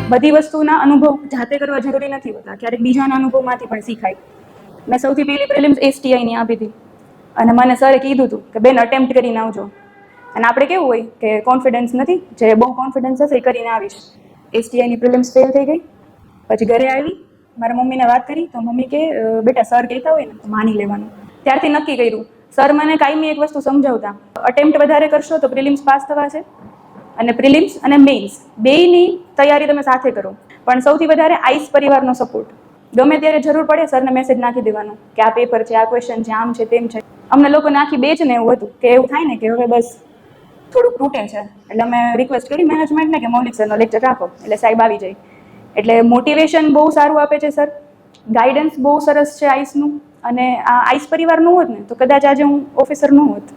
બધી વસ્તુના અનુભવ જાતે કરવા જરૂરી નથી હોતા, ક્યારેક બીજાના અનુભવમાંથી પણ શીખાય. મેં સૌથી પહેલી પ્રિલિમ્સ STIની આપી હતી અને મને સરે કીધું હતું કે બેન અટેમ્પ્ટ કરીને આવજો. અને આપણે કેવું હોય કે કોન્ફિડન્સ નથી, જે બહુ કોન્ફિડન્સ હશે એ કરીને આવીશ. STIની પ્રિલિમ્સ ફેલ થઈ ગઈ. પછી ઘરે આવી, મારા મમ્મીને વાત કરી તો મમ્મી કે બેટા સર કહેતા હોય ને તો માની લેવાનું. ત્યારથી નક્કી કર્યું. સર મને કાયમી એક વસ્તુ સમજાવતા, અટેમ્પ્ટ વધારે કરશો તો પ્રિલિમ્સ પાસ થવા છે, અને પ્રિલિમ્સ અને મેઇન્સ બેયની તૈયારી તમે સાથે કરો. પણ સૌથી વધારે આઈસ પરિવારનો સપોર્ટ. ગમે ત્યારે જરૂર પડે સરને મેસેજ નાખી દેવાનો કે આ પેપર છે, આ ક્વેશ્ચન છે, આમ છે, તેમ છે. અમને લોકોને આખી બેચ ને એવું હતું કે એવું થાય ને કે હવે બસ થોડુંક તૂટે છે, એટલે અમે રિક્વેસ્ટ કરી મેનેજમેન્ટને કે મૌલિક સરનો લેક્ચર રાખો, એટલે સાહેબ આવી જાય. એટલે મોટિવેશન બહુ સારું આપે છે સર, ગાઈડન્સ બહુ સરસ છે આઈસનું, અને આ આઈસ પરિવાર ન હોત ને તો કદાચ આજે હું ઓફિસર ન હોત.